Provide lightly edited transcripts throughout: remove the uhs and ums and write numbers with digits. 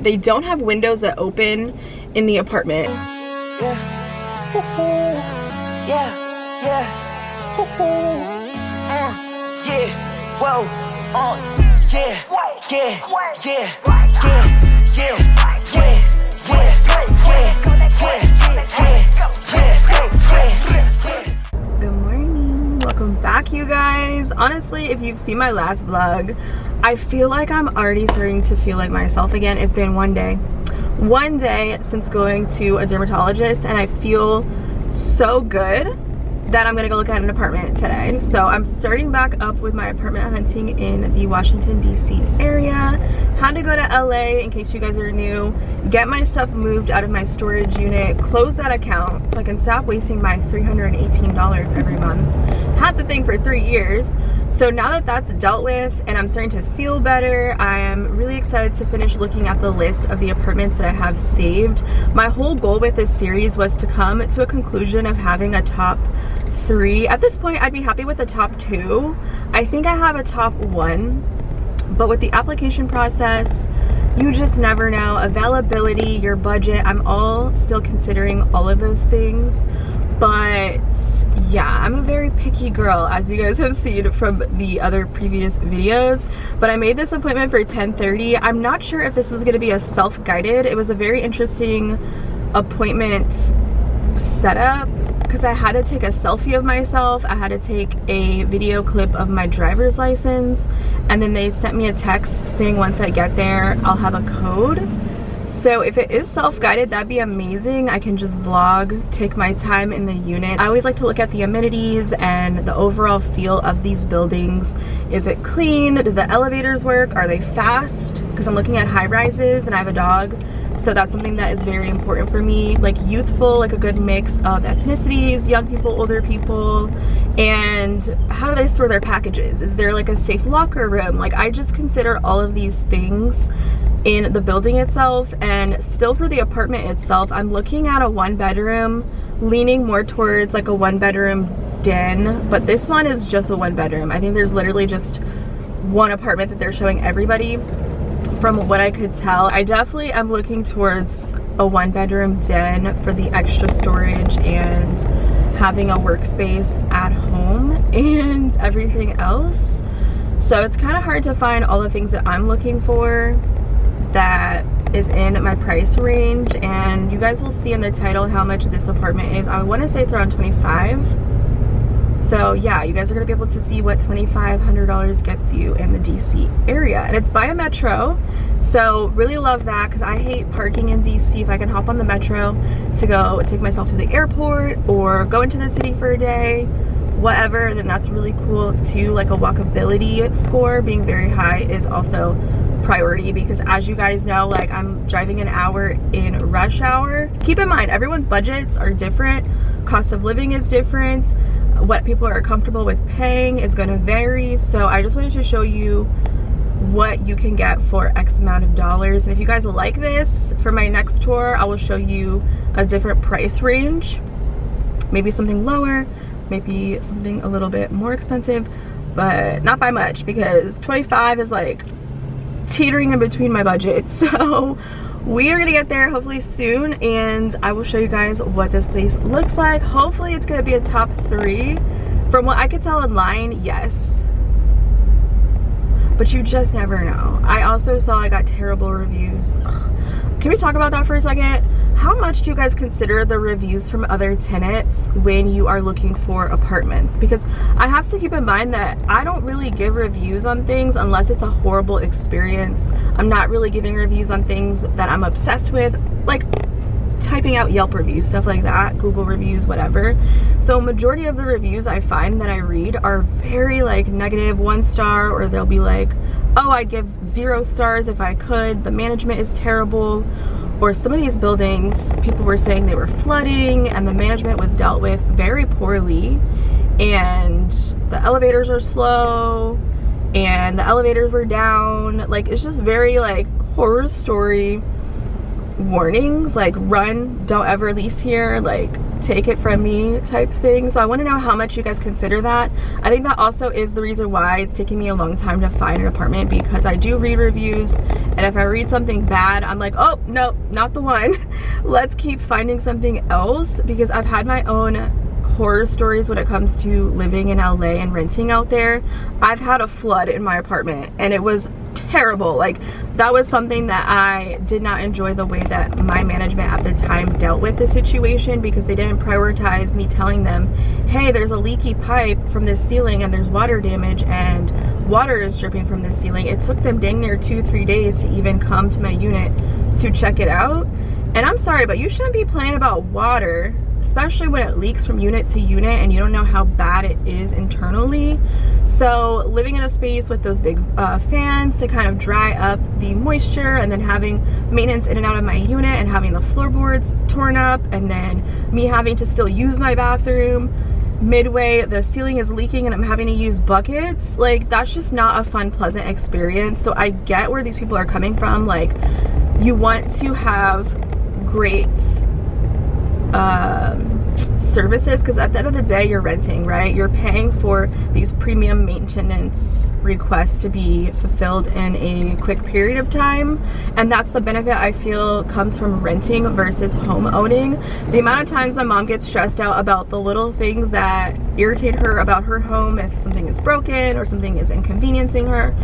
They don't have windows that open in the apartment. Yeah. Yeah. Yeah. Yeah. Whoa. Yeah. Yeah. Yeah. Yeah. Good morning. Welcome back, you guys. Honestly, if you've seen my last vlog, I feel like I'm already starting to feel like myself again. It's been one day since going to a dermatologist, and I feel so good that I'm gonna go look at an apartment today. So I'm starting back up with my apartment hunting in the Washington DC area. Had to go to LA in case you guys are new, get my stuff moved out of my storage unit, close that account so I can stop wasting my $318 every month. Had the thing for 3 years. So now that that's dealt with and I'm starting to feel better, I am really excited to finish looking at the list of the apartments that I have saved. My whole goal with this series was to come to a conclusion of having a top 3. At this point, I'd be happy with a top 2. I think I have a top 1, but with the application process, you just never know. Availability, your budget, I'm all still considering all of those things. But yeah, I'm a very picky girl, as you guys have seen from the other previous videos. But I made this appointment for 10:30. I'm not sure if this is going to be a self-guided. It was a very interesting appointment setup because I had to take a selfie of myself. I had to take a video clip of my driver's license, and then they sent me a text saying once I get there, I'll have a code. So if it is self-guided, that'd be amazing. I can just vlog, take my time in the unit. I always like to look at the amenities and the overall feel of these buildings. Is it clean? Do the elevators work? Are they fast? Because I'm looking at high rises and I have a dog. So that's something that is very important for me. Like youthful, like a good mix of ethnicities, young people, older people. And how do they store their packages? Is there like a safe locker room? Like I just consider all of these things in the building itself. And still for the apartment itself, I'm looking at a 1-bedroom, leaning more towards like a 1-bedroom den, but this one is just a 1-bedroom. I think there's literally just one apartment that they're showing everybody from what I could tell. I definitely am looking towards a 1-bedroom den for the extra storage and having a workspace at home and everything else. So it's kind of hard to find all the things that I'm looking for that is in my price range, and you guys will see in the title how much this apartment is. I want to say it's around $25. So yeah, you guys are gonna be able to see what $2,500 gets you in the DC area, and it's by a metro. So really love that because I hate parking in DC. If I can hop on the metro to go take myself to the airport or go into the city for a day, whatever, then that's really cool too. Like a walkability score being very high is also priority, because as you guys know, like I'm driving an hour in rush hour. Keep in mind, everyone's budgets are different, cost of living is different, what people are comfortable with paying is going to vary. So I just wanted to show you what you can get for X amount of dollars. And if you guys like this, for my next tour I will show you a different price range, maybe something lower, maybe something a little bit more expensive, but not by much, because 25 is like teetering in between my budget. So we are gonna get there hopefully soon, and I will show you guys what this place looks like. Hopefully it's gonna be a top 3. From what I could tell online, yes, but you just never know. I also saw I got terrible reviews. Ugh. Can we talk about that for a second? How much do you guys consider the reviews from other tenants when you are looking for apartments? Because I have to keep in mind that I don't really give reviews on things unless it's a horrible experience. I'm not really giving reviews on things that I'm obsessed with, like typing out Yelp reviews, stuff like that, Google reviews, whatever. So majority of the reviews I find that I read are very like negative, 1 star, or they'll be like, oh, I'd give 0 stars if I could, the management is terrible. Or some of these buildings, people were saying they were flooding and the management was dealt with very poorly, and the elevators are slow and the elevators were down. Like, it's just very like horror story warnings, like run, don't ever lease here, like take it from me type thing. So I want to know how much you guys consider that. I think that also is the reason why it's taking me a long time to find an apartment, because I do read reviews And if I read something bad, I'm like, oh, no, not the one. Let's keep finding something else, because I've had my own horror stories when it comes to living in LA and renting out there. I've had a flood in my apartment and it was terrible. Like, that was something that I did not enjoy, the way that my management at the time dealt with the situation, because they didn't prioritize me telling them, hey, there's a leaky pipe from this ceiling and there's water damage and water is dripping from the ceiling. It took them dang near 2-3 days to even come to my unit to check it out. And I'm sorry, but you shouldn't be playing about water, especially when it leaks from unit to unit and you don't know how bad it is internally. So living in a space with those big fans to kind of dry up the moisture, and then having maintenance in and out of my unit and having the floorboards torn up, and then me having to still use my bathroom midway, the ceiling is leaking and I'm having to use buckets. Like, that's just not a fun, pleasant experience. So I get where these people are coming from. Like, you want to have great services, because at the end of the day, you're renting, right? You're paying for these premium maintenance requests to be fulfilled in a quick period of time, and that's the benefit I feel comes from renting versus home owning. The amount of times my mom gets stressed out about the little things that irritate her about her home, if something is broken or something is inconveniencing her,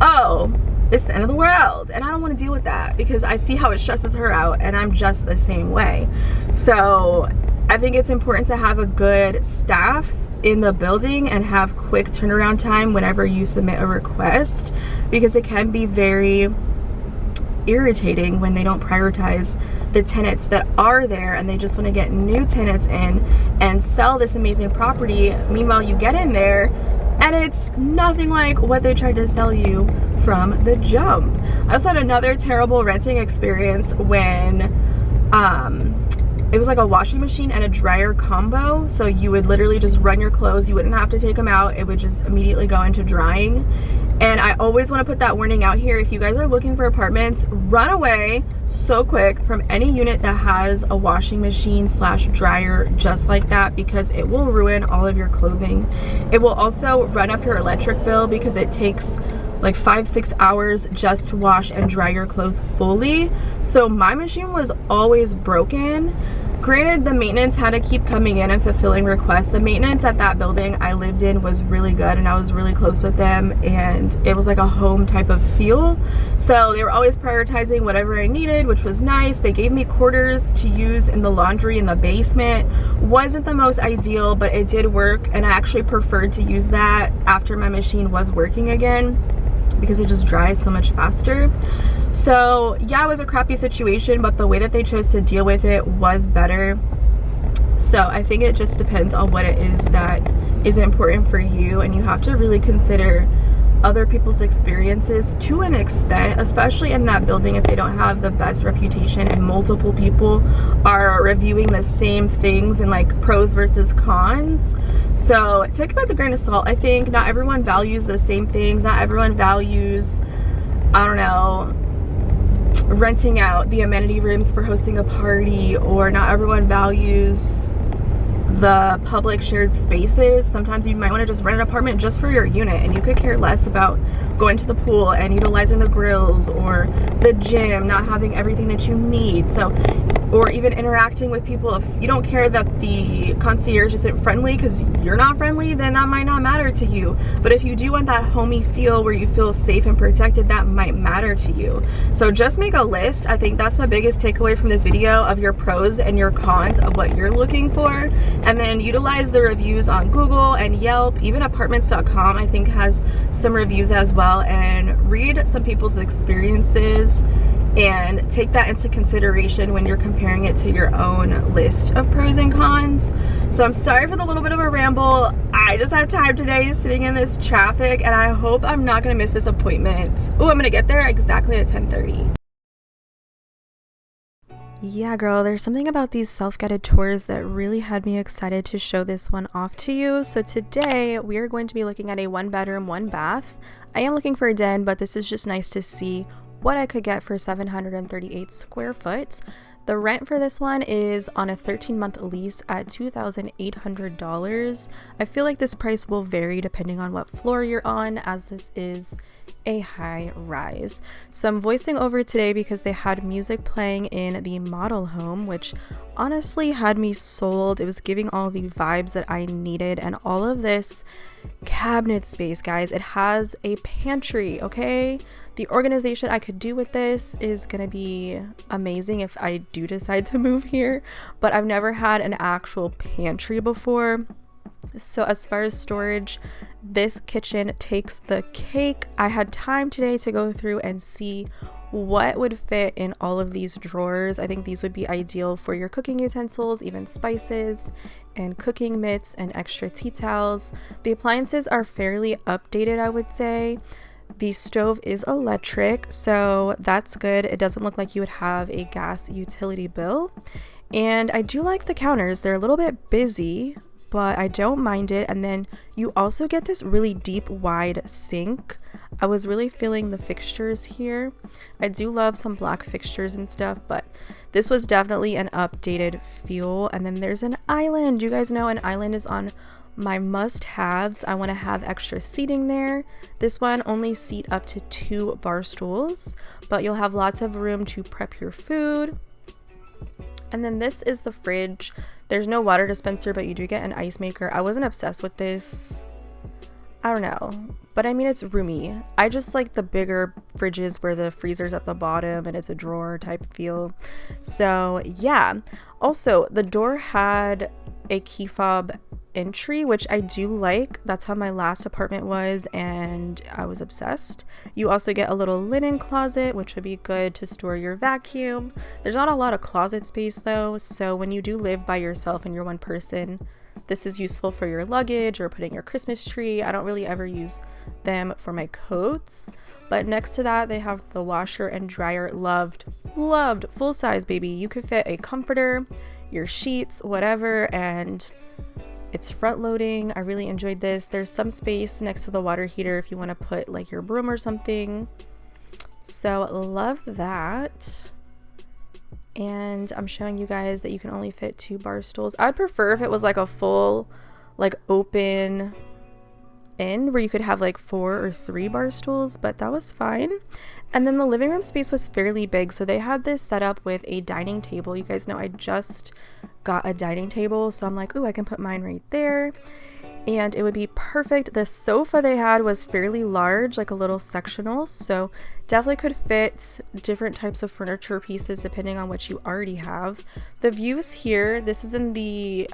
oh, it's the end of the world, and I don't want to deal with that, because I see how it stresses her out and I'm just the same way. So I think it's important to have a good staff in the building and have quick turnaround time whenever you submit a request, because it can be very irritating when they don't prioritize the tenants that are there and they just want to get new tenants in and sell this amazing property. Meanwhile, you get in there and it's nothing like what they tried to sell you from the jump. I also had another terrible renting experience when it was like a washing machine and a dryer combo. So you would literally just run your clothes, you wouldn't have to take them out, it would just immediately go into drying. And I always want to put that warning out here: if you guys are looking for apartments, run away so quick from any unit that has a washing machine slash dryer just like that, because it will ruin all of your clothing. It will also run up your electric bill, because it takes like 5-6 hours just to wash and dry your clothes fully. So my machine was always broken. Granted, the maintenance had to keep coming in and fulfilling requests. The maintenance at that building I lived in was really good, and I was really close with them, and it was like a home type of feel. So they were always prioritizing whatever I needed, which was nice. They gave me quarters to use in the laundry in the basement. Wasn't the most ideal, but it did work, and I actually preferred to use that after my machine was working again, because it just dries so much faster. So yeah, it was a crappy situation, but the way that they chose to deal with it was better. So I think it just depends on what it is that is important for you, and you have to really consider other people's experiences to an extent, especially in that building if they don't have the best reputation and multiple people are reviewing the same things and like pros versus cons. So take it with a grain of salt. I think not everyone values the same things. Not everyone values, I don't know, renting out the amenity rooms for hosting a party, or not everyone values the public shared spaces. Sometimes you might want to just rent an apartment just for your unit, and you could care less about going to the pool and utilizing the grills or the gym, not having everything that you need. So, or even interacting with people. If you don't care that the concierge isn't friendly because you're not friendly, then that might not matter to you. But if you do want that homey feel where you feel safe and protected, that might matter to you. So just make a list. I think that's the biggest takeaway from this video, of your pros and your cons of what you're looking for. And then utilize the reviews on Google and Yelp. Even Apartments.com I think has some reviews as well, and read some people's experiences and take that into consideration when you're comparing it to your own list of pros and cons. So I'm sorry for the little bit of a ramble. I just had time today sitting in this traffic, and I hope I'm not gonna miss this appointment. Oh, I'm gonna get there exactly at 10:30. Yeah, girl, there's something about these self-guided tours that really had me excited to show this one off to you. So today we are going to be looking at a 1-bedroom, 1-bath. I am looking for a den, but this is just nice to see what I could get for 738 square foot. The rent for this one is on a 13-month lease at $2,800. I feel like this price will vary depending on what floor you're on, as this is a high rise. So I'm voicing over today because they had music playing in the model home, which honestly had me sold. It was giving all the vibes that I needed, and all of this cabinet space, guys. It has a pantry, okay? The organization I could do with this is gonna be amazing if I do decide to move here, but I've never had an actual pantry before. So as far as storage, this kitchen takes the cake. I had time today to go through and see what would fit in all of these drawers. I think these would be ideal for your cooking utensils, even spices and cooking mitts and extra tea towels. The appliances are fairly updated, I would say. The stove is electric, so that's good. It doesn't look like you would have a gas utility bill. And I do like the counters. They're a little bit busy, but I don't mind it. And then you also get this really deep, wide sink. I was really feeling the fixtures here. I do love some black fixtures and stuff, but this was definitely an updated feel. And then there's an island. You guys know an island is on my must-haves. I want to have extra seating there. This one only seat up to 2 bar stools, but you'll have lots of room to prep your food. And then this is the fridge. There's no water dispenser, but you do get an ice maker. I wasn't obsessed with this. I don't know, but I mean, it's roomy. I just like the bigger fridges where the freezer's at the bottom and it's a drawer type feel. So yeah. Also, the door had a key fob entry, which I do like. That's how my last apartment was, and I was obsessed. You also get a little linen closet, which would be good to store your vacuum. There's not a lot of closet space though, so when you do live by yourself and you're one person, this is useful for your luggage or putting your Christmas tree. I don't really ever use them for my coats. But next to that, they have the washer and dryer. Loved, full size, baby. You could fit a comforter, your sheets, whatever, and it's front loading. I really enjoyed this. There's some space next to the water heater if you want to put like your broom or something. So love that. And I'm showing you guys that you can only fit 2 bar stools. I'd prefer if it was like a full like open end where you could have like 4 or 3 bar stools, but that was fine. And then the living room space was fairly big, so they had this set up with a dining table. You guys know I just got a dining table, so I'm like, ooh, I can put mine right there and it would be perfect. The sofa they had was fairly large, like a little sectional, so definitely could fit different types of furniture pieces depending on what you already have. The views here, this is in the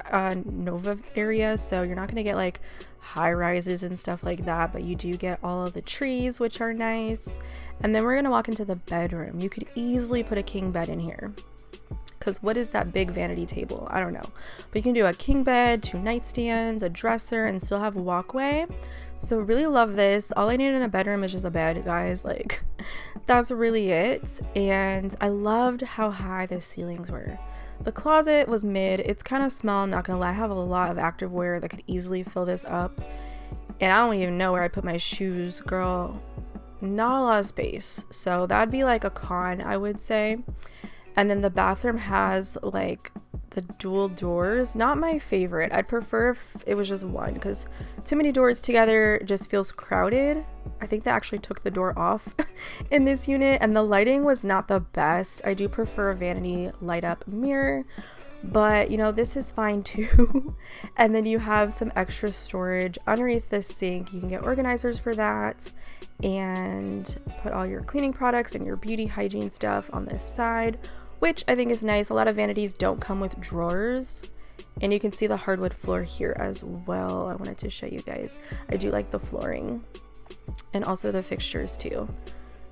Nova area, so you're not going to get like high rises and stuff like that, but you do get all of the trees, which are nice. And then we're going to walk into the bedroom. You could easily put a king bed in here, because what is that big vanity table? I don't know, but you can do a king bed, 2 nightstands, a dresser, and still have a walkway. So really love this. All I need in a bedroom is just a bed, guys. Like, that's really it. And I loved how high the ceilings were. The closet was mid. It's kind of small, I'm not gonna lie. I have a lot of activewear that could easily fill this up, and I don't even know where I put my shoes, girl. Not a lot of space, so that'd be like a con, I would say. And then the bathroom has like the dual doors. Not my favorite. I'd prefer if it was just one, because too many doors together just feels crowded. I think they actually took the door off in this unit, and the lighting was not the best. I do prefer a vanity light up mirror, but you know, this is fine too. And then you have some extra storage underneath this sink. You can get organizers for that and put all your cleaning products and your beauty hygiene stuff on this side, which I think is nice. A lot of vanities don't come with drawers, and you can see the hardwood floor here as well. I wanted to show you guys. I do like the flooring and also the fixtures too.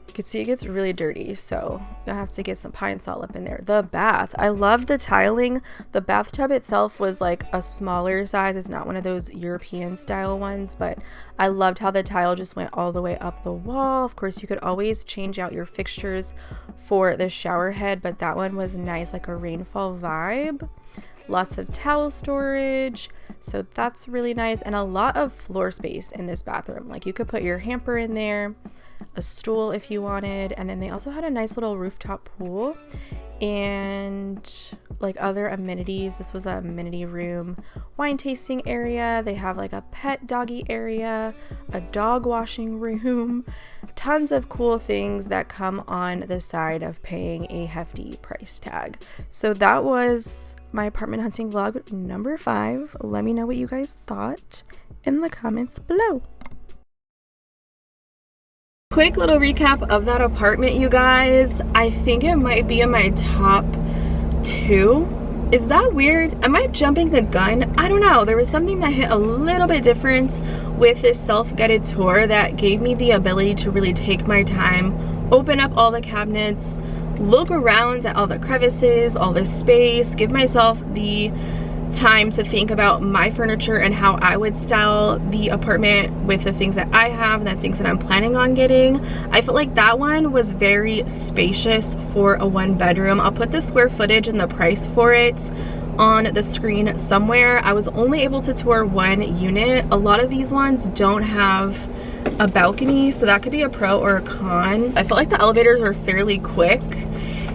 You can see it gets really dirty, so you'll have to get some pine sol up in there. The bath, I love the tiling. The bathtub itself was like a smaller size. It's not one of those European style ones, but I loved how the tile just went all the way up the wall. Of course, you could always change out your fixtures for the shower head, but that one was nice, like a rainfall vibe. Lots of towel storage, so that's really nice, and a lot of floor space in this bathroom. Like, you could put your hamper in there, a stool if you wanted, and then they also had a nice little rooftop pool. and like other amenities. This was an amenity room, wine tasting area. They have like a pet doggy area, a dog washing room, tons of cool things that come on the side of paying a hefty price tag. So that was my apartment hunting vlog number 5. Let me know what you guys thought in the comments below. Quick little recap of that apartment, you guys. I think it might be in my top 2. Is that weird? Am I jumping the gun? I don't know. There was something that hit a little bit different with this self-guided tour that gave me the ability to really take my time, open up all the cabinets, look around at all the crevices, all the space, give myself the time to think about my furniture and how I would style the apartment with the things that I have and the things that I'm planning on getting. I felt like that one was very spacious for a 1-bedroom. I'll put the square footage and the price for it on the screen somewhere. I was only able to tour 1 unit. A lot of these ones don't have a balcony, so that could be a pro or a con. I felt like the elevators were fairly quick,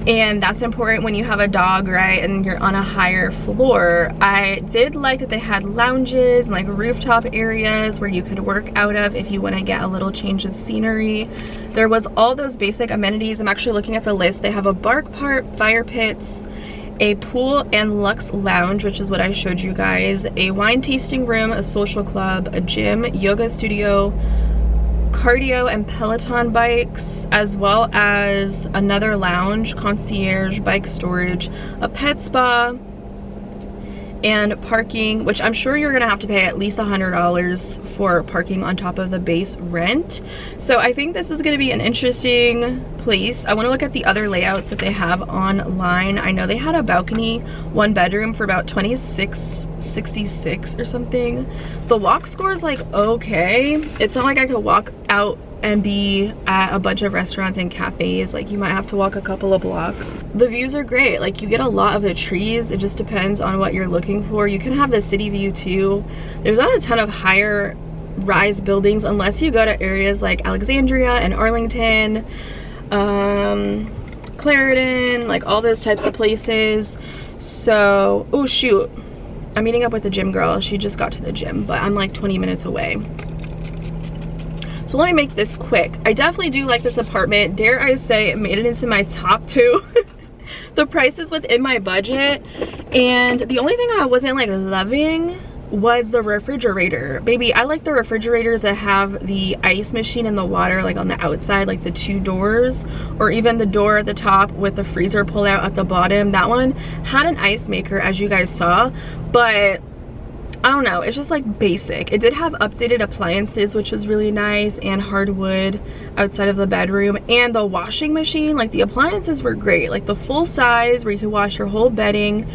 and that's important when you have a dog, right, and you're on a higher floor. I did like that they had lounges and like rooftop areas where you could work out of if you want to get a little change of scenery. There was all those basic amenities. I'm actually looking at the list. They have a bark part, fire pits, a pool and luxe lounge, which is what I showed you guys, a wine tasting room, a social club, a gym, yoga studio, cardio and Peloton bikes, as well as another lounge, concierge, bike storage, a pet spa, and parking, which I'm sure you're gonna have to pay at least $100 for parking on top of the base rent. So I think this is gonna be an interesting place. I wanna look at the other layouts that they have online. I know they had a balcony 1-bedroom for about $26.66 or something. The walk score is like okay. It's not like I could walk out and be at a bunch of restaurants and cafes. Like, you might have to walk a couple of blocks. The views are great. Like, you get a lot of the trees. It just depends on what you're looking for. You can have the city view too. There's not a ton of higher rise buildings unless you go to areas like Alexandria and Arlington, Clarendon, like all those types of places. So, oh shoot, I'm meeting up with the gym girl. She just got to the gym, but I'm like 20 minutes away. So let me make this quick. I definitely do like this apartment. Dare I say it made it into my top 2. The price is within my budget. And the only thing I wasn't like loving was the refrigerator. Baby, I like the refrigerators that have the ice machine and the water like on the outside, like the 2 doors, or even the door at the top with the freezer pull out at the bottom. That one had an ice maker, as you guys saw, but I don't know, it's just like basic. It did have updated appliances, which was really nice, and hardwood outside of the bedroom, and the washing machine, like the appliances were great, like the full size where you can wash your whole bedding,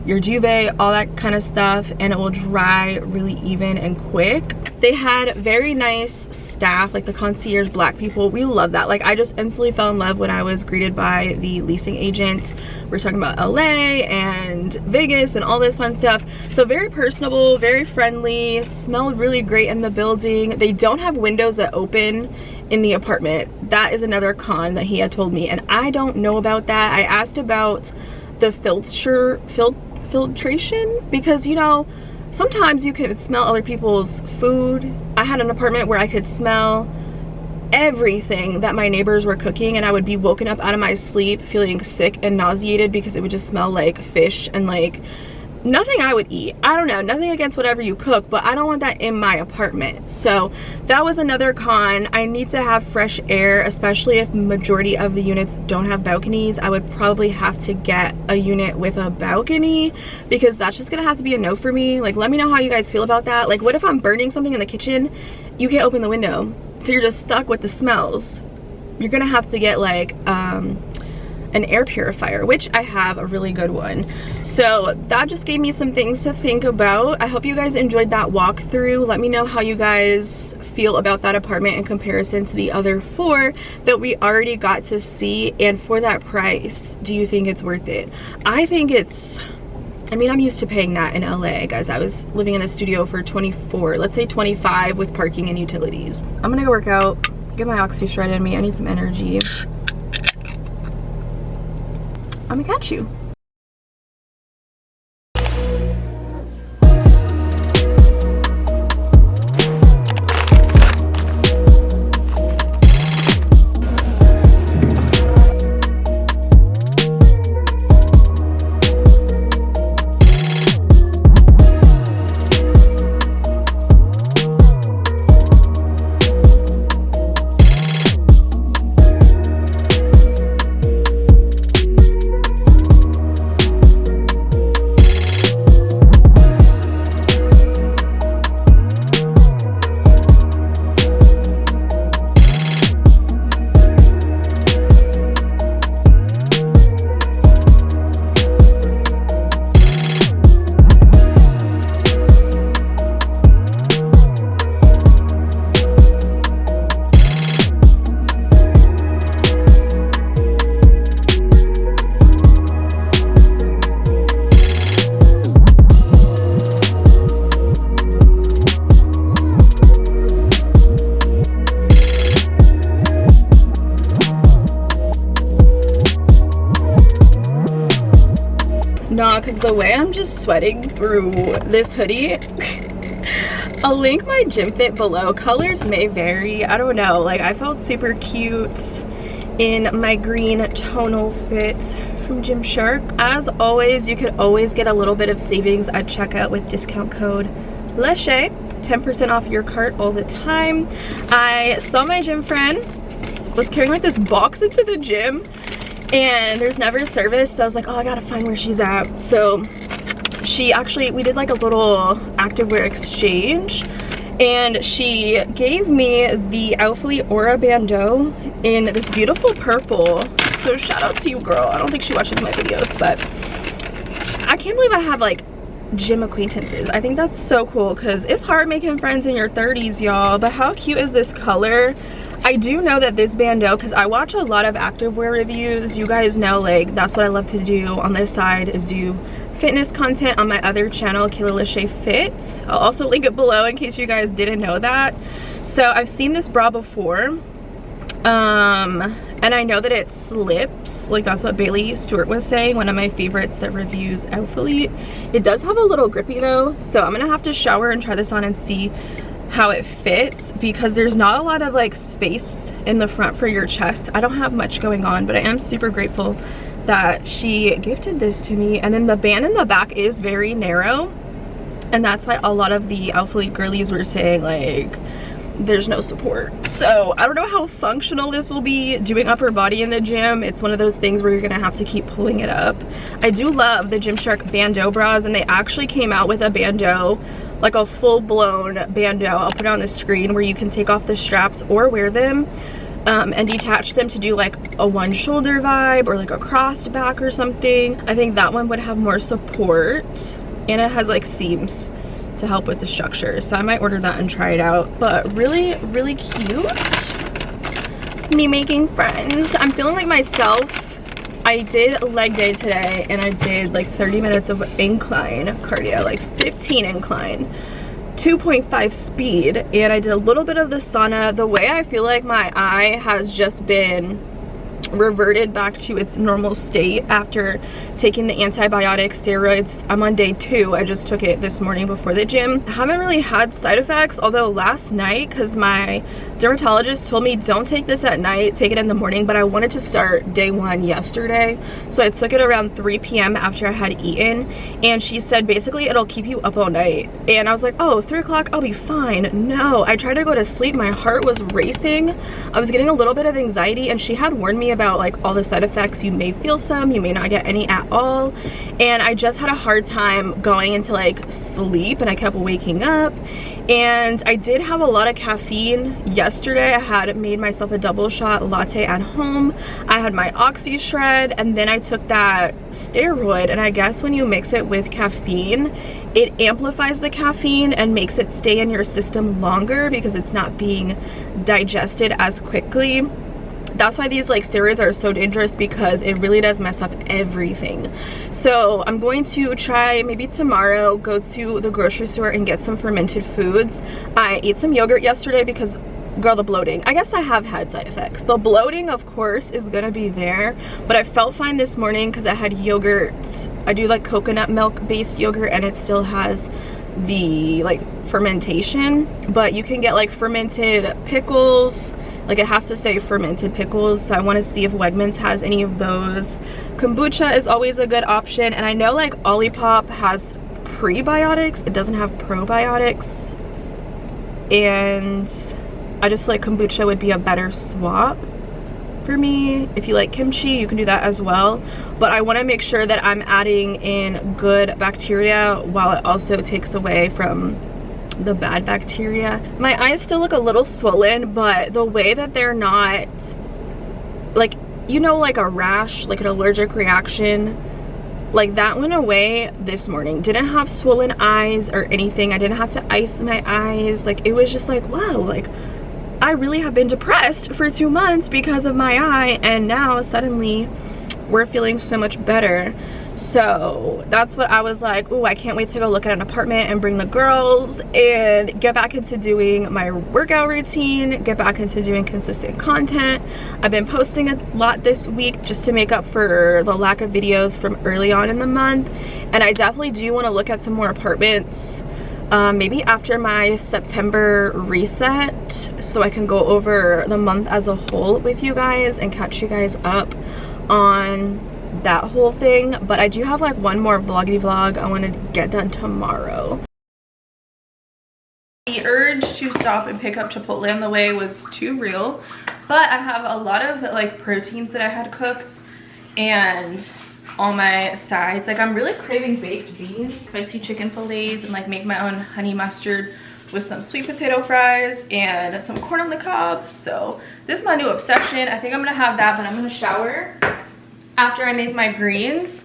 your duvet, all that kind of stuff, and it will dry really even and quick. They had very nice staff, like the concierge black people. We love that. Like, I just instantly fell in love when I was greeted by the leasing agent. We're talking about LA and Vegas and all this fun stuff. So very personable, very friendly, smelled really great in the building. They don't have windows that open in the apartment. That is another con that he had told me, and I don't know about that. I asked about the filtration, because, you know, sometimes you can smell other people's food. I had an apartment where I could smell everything that my neighbors were cooking, and I would be woken up out of my sleep feeling sick and nauseated because it would just smell like fish and like nothing I would eat. I don't know, nothing against whatever you cook, but I don't want that in my apartment. So that was another con. I need to have fresh air, especially if majority of the units don't have balconies. I would probably have to get a unit with a balcony, because that's just gonna have to be a no for me. Like, let me know how you guys feel about that. Like, what if I'm burning something in the kitchen? You can't open the window, so you're just stuck with the smells. You're gonna have to get like an air purifier, which I have a really good one. So that just gave me some things to think about. I hope you guys enjoyed that walkthrough. Let me know how you guys feel about that apartment in comparison to the other 4 that we already got to see. And for that price, do you think it's worth it? I think it's, I mean, I'm used to paying that in LA, guys. I was living in a studio for 24, let's say 25 with parking and utilities. I'm gonna go work out, get my oxy shred in me. I need some energy. I'm gonna catch you. Nah, because the way I'm just sweating through this hoodie, I'll link my gym fit below. Colors may vary, I don't know. Like, I felt super cute in my green tonal fit from Gymshark. As always, you could always get a little bit of savings at checkout with discount code LECHE, 10% off your cart all the time. I saw my gym friend was carrying like this box into the gym, and there's never service, so I was like, oh, I gotta find where she's at. So we did like a little activewear exchange, and she gave me the Outfleet Aura Bandeau in this beautiful purple. So shout out to you, girl. I don't think she watches my videos, but I can't believe I have like gym acquaintances. I think that's so cool, because it's hard making friends in your 30s, y'all. But how cute is this color? I do know that this bandeau, because I watch a lot of activewear reviews, you guys know, like, that's what I love to do on this side, is do fitness content on my other channel, Kayla Lachey Fit. I'll also link it below in case you guys didn't know that. So I've seen this bra before, and I know that it slips, like that's what Bailey Stewart was saying, one of my favorites that reviews Outfleet. It does have a little grippy though, so I'm gonna have to shower and try this on and see how it fits, because there's not a lot of like space in the front for your chest. I don't have much going on, but I am super grateful that she gifted this to me. And then the band in the back is very narrow, and that's why a lot of the Outfleet girlies were saying like there's no support. So I don't know how functional this will be doing upper body in the gym. It's one of those things where you're gonna have to keep pulling it up. I do love the Gymshark bandeau bras, and they actually came out with a bandeau, like a full-blown bandeau. I'll put it on the screen, where you can take off the straps or wear them and detach them to do like a one shoulder vibe or like a crossed back or something. I think that one would have more support, and it has like seams to help with the structure, so I might order that and try it out. But really, really cute. Me making friends. I'm feeling like myself. I did leg day today, and I did like 30 minutes of incline cardio, like 15 incline, 2.5 speed, and I did a little bit of the sauna. The way I feel like my eye has just been reverted back to its normal state after taking the antibiotic steroids. I'm on day 2. I just took it this morning before the gym. I haven't really had side effects, although last night, because my dermatologist told me don't take this at night, take it in the morning, but I wanted to start day 1 yesterday, so I took it around 3 p.m. after I had eaten, and she said basically it'll keep you up all night. And I was like, oh, 3 o'clock, I'll be fine. No, I tried to go to sleep, my heart was racing, I was getting a little bit of anxiety, and she had warned me about like all the side effects. You may feel some, you may not get any at all, and I just had a hard time going into like sleep, and I kept waking up. And I did have a lot of caffeine yesterday. I had made myself a double shot latte at home. I had my Oxy Shred, and then I took that steroid, and I guess when you mix it with caffeine, it amplifies the caffeine and makes it stay in your system longer because it's not being digested as quickly. That's why these like steroids are so dangerous, because it really does mess up everything. So I'm going to try maybe tomorrow, go to the grocery store and get some fermented foods. I ate some yogurt yesterday because girl, the bloating. I guess I have had side effects. The bloating, of course, is gonna be there, but I felt fine this morning because I had yogurt. I do like coconut milk based yogurt, and it still has the like fermentation, but you can get like fermented pickles. Like, it has to say fermented pickles, so I want to see if Wegmans has any of those. Kombucha is always a good option, and I know like Olipop has prebiotics, it doesn't have probiotics, and I just feel like kombucha would be a better swap for me. If you like kimchi, you can do that as well, but I want to make sure that I'm adding in good bacteria while it also takes away from the bad bacteria. My eyes still look a little swollen, but the way that they're not like, you know, like a rash, like an allergic reaction, like that went away this morning. Didn't have swollen eyes or anything. I didn't have to ice my eyes. Like, it was just like, wow, like I really have been depressed for 2 months because of my eye, and now suddenly we're feeling so much better. So that's what I was like, oh, I can't wait to go look at an apartment and bring the girls and get back into doing my workout routine, get back into doing consistent content. I've been posting a lot this week just to make up for the lack of videos from early on in the month, and I definitely do want to look at some more apartments maybe after my September reset, so I can go over the month as a whole with you guys and catch you guys up on that whole thing. But I do have like one more vloggy vlog I want to get done tomorrow. The urge to stop and pick up Chipotle on the way was too real, but I have a lot of like proteins that I had cooked and all my sides. Like, I'm really craving baked beans, spicy chicken fillets, and like make my own honey mustard with some sweet potato fries and some corn on the cob. So this is my new obsession. I think I'm gonna have that, but I'm gonna shower after I make my greens.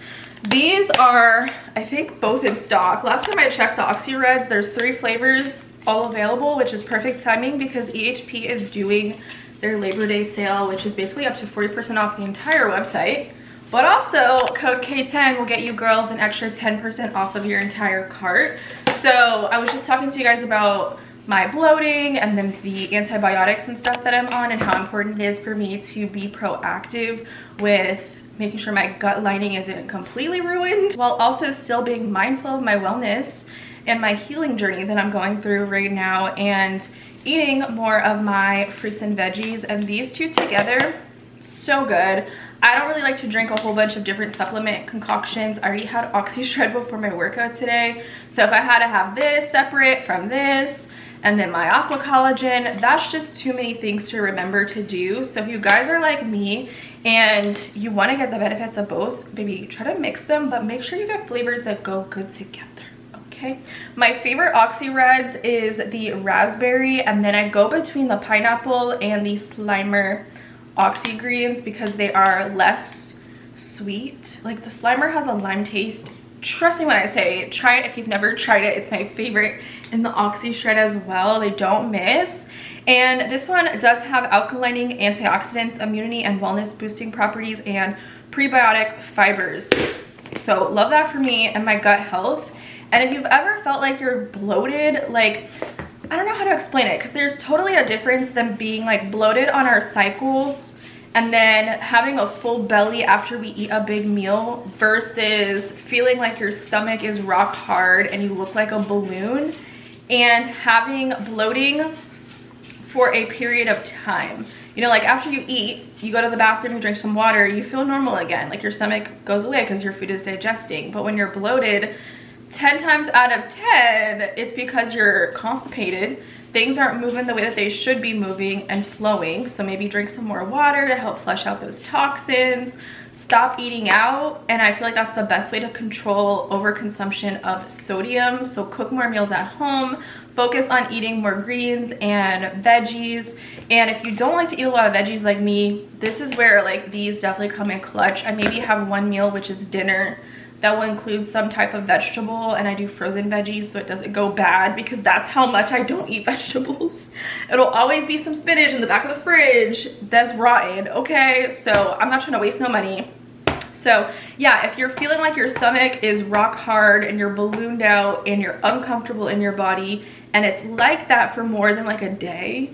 These are, I think, both in stock. Last time I checked the Oxy Reds, there's 3 flavors all available, which is perfect timing because EHP is doing their Labor Day sale, which is basically up to 40% off the entire website. But also, code K10 will get you girls an extra 10% off of your entire cart. So I was just talking to you guys about my bloating and then the antibiotics and stuff that I'm on, and how important it is for me to be proactive with making sure my gut lining isn't completely ruined, while also still being mindful of my wellness and my healing journey that I'm going through right now, and eating more of my fruits and veggies. And these two together, so good. I don't really like to drink a whole bunch of different supplement concoctions. I already had Oxy Shred before my workout today, so if I had to have this separate from this and then my aqua collagen, that's just too many things to remember to do. So if you guys are like me and you want to get the benefits of both, maybe try to mix them, but make sure you get flavors that go good together. Okay, my favorite Oxy Reds is the raspberry, and then I go between the pineapple and the Slimer Oxy Greens because they are less sweet. Like, the Slimer has a lime taste. Trust me when I say try it if you've never tried it. It's my favorite in the Oxy Shred as well. They don't miss. And this one does have alkalining, antioxidants, immunity and wellness boosting properties, and prebiotic fibers. So love that for me and my gut health. And if you've ever felt like you're bloated, like, I don't know how to explain it, because there's totally a difference than being like bloated on our cycles and then having a full belly after we eat a big meal, versus feeling like your stomach is rock hard and you look like a balloon, and having bloating for a period of time. You know, like after you eat, you go to the bathroom, you drink some water, you feel normal again, like your stomach goes away because your food is digesting. But when you're bloated, 10 times out of 10, it's because you're constipated. Things aren't moving the way that they should be moving and flowing. So maybe drink some more water to help flush out those toxins. Stop eating out. And I feel like that's the best way to control overconsumption of sodium. So cook more meals at home. Focus on eating more greens and veggies. And if you don't like to eat a lot of veggies like me, this is where like these definitely come in clutch. I maybe have one meal, which is dinner, that will include some type of vegetable, and I do frozen veggies so it doesn't go bad, because that's how much I don't eat vegetables. It'll always be some spinach in the back of the fridge that's rotten, okay? So I'm not trying to waste no money. So yeah, if you're feeling like your stomach is rock hard and you're ballooned out and you're uncomfortable in your body, and it's like that for more than like a day,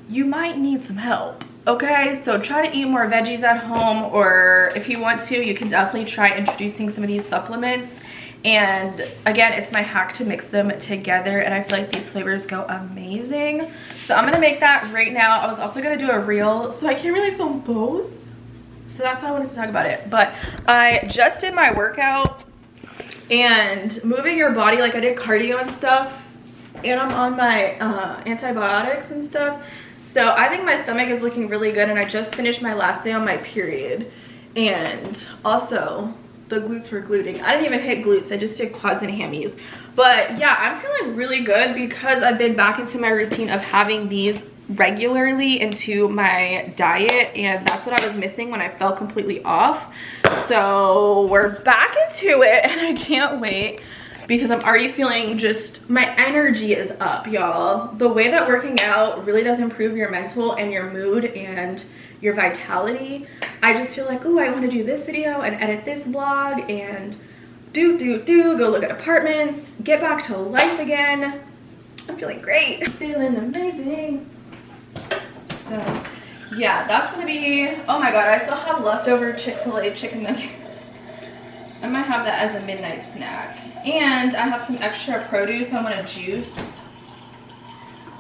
you might need some help. Okay, so try to eat more veggies at home, or if you want to, you can definitely try introducing some of these supplements. And again, it's my hack to mix them together, and I feel like these flavors go amazing. So I'm gonna make that right now. I was also gonna do a reel, so I can't really film both. So that's why I wanted to talk about it. But I just did my workout, and moving your body, like I did cardio and stuff, and I'm on my antibiotics and stuff. So I think my stomach is looking really good, and I just finished my last day on my period. And also the glutes were gluting. I didn't even hit glutes, I just did quads and hammies. But yeah, I'm feeling really good because I've been back into my routine of having these regularly into my diet, and that's what I was missing when I fell completely off. So we're back into it, and I can't wait because I'm already feeling just, my energy is up, y'all. The way that working out really does improve your mental and your mood and your vitality. I just feel like, oh, I want to do this video and edit this vlog and go look at apartments, get back to life again. I'm feeling great. I'm feeling amazing. So yeah, that's gonna be, oh my god, I still have leftover Chick-fil-A chicken nuggets. I might have that as a midnight snack. And I have some extra produce I want to juice,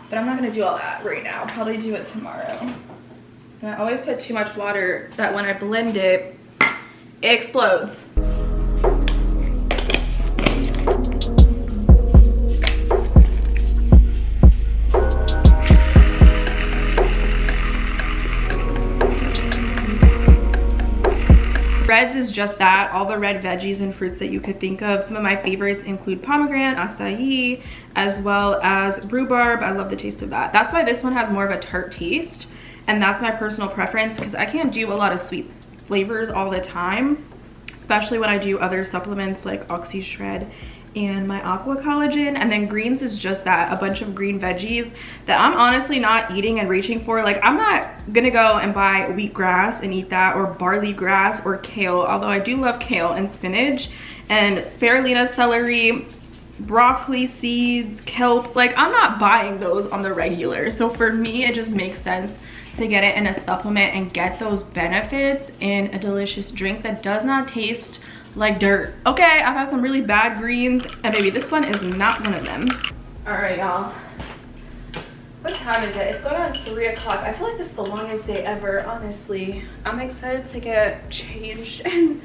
but I'm not going to do all that right now. I'll probably do it tomorrow. And I always put too much water that when I blend it, it explodes. Reds is just that, all the red veggies and fruits that you could think of. Some of my favorites include pomegranate, acai, as well as rhubarb. I love the taste of that. That's why this one has more of a tart taste, and that's my personal preference because I can't do a lot of sweet flavors all the time, especially when I do other supplements like Oxy Shred and my aqua collagen. And then greens is just that, a bunch of green veggies that I'm honestly not eating and reaching for. Like, I'm not gonna go and buy wheatgrass and eat that, or barley grass, or kale, although I do love kale and spinach and spirulina, celery, broccoli seeds, kelp. Like, I'm not buying those on the regular. So for me, it just makes sense to get it in a supplement and get those benefits in a delicious drink that does not taste like dirt. Okay, I've had some really bad greens, and maybe this one is not one of them. All right, y'all. What time is it? It's going on 3 o'clock. I feel like this is the longest day ever, honestly. I'm excited to get changed and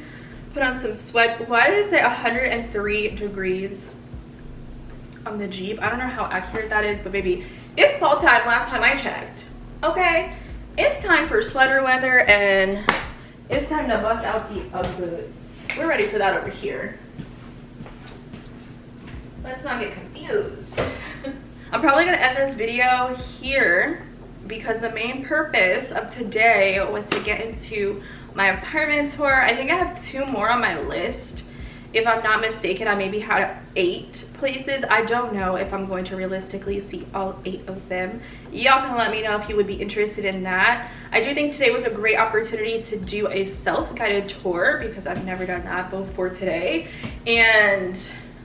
put on some sweats. Why did it say 103 degrees on the Jeep? I don't know how accurate that is, but baby, it's fall time last time I checked. Okay, it's time for sweater weather, and it's time to bust out the Ugg boots. We're ready for that over here. Let's not get confused. I'm probably gonna end this video here because the main purpose of today was to get into my apartment tour. I think I have 2 more on my list. If I'm not mistaken, I maybe had 8 places. I don't know if I'm going to realistically see all 8 of them. Y'all can let me know if you would be interested in that. I do think today was a great opportunity to do a self-guided tour because I've never done that before today. And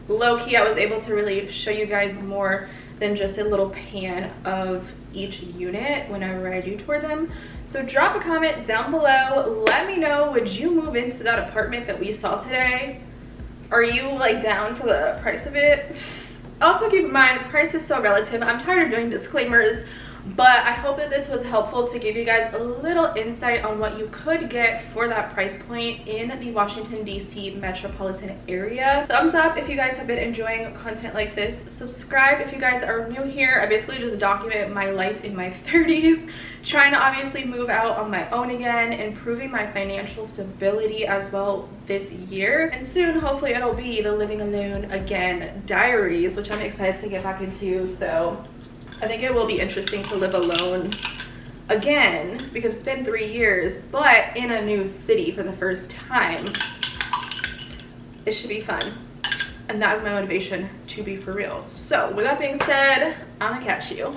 low-key, I was able to really show you guys more than just a little pan of each unit whenever I do tour them. So drop a comment down below. Let me know, would you move into that apartment that we saw today? Are you like down for the price of it? Also keep in mind, price is so relative. I'm tired of doing disclaimers, but I hope that this was helpful to give you guys a little insight on what you could get for that price point in the Washington, D.C. metropolitan area. Thumbs up if you guys have been enjoying content like this. Subscribe if you guys are new here. I basically just document my life in my 30s, trying to obviously move out on my own again, improving my financial stability as well this year. And soon, hopefully, it'll be the living alone again diaries, which I'm excited to get back into. So I think it will be interesting to live alone again because it's been 3 years, but in a new city for the first time. It should be fun. And that is my motivation to be for real. So with that being said, I'm gonna catch you.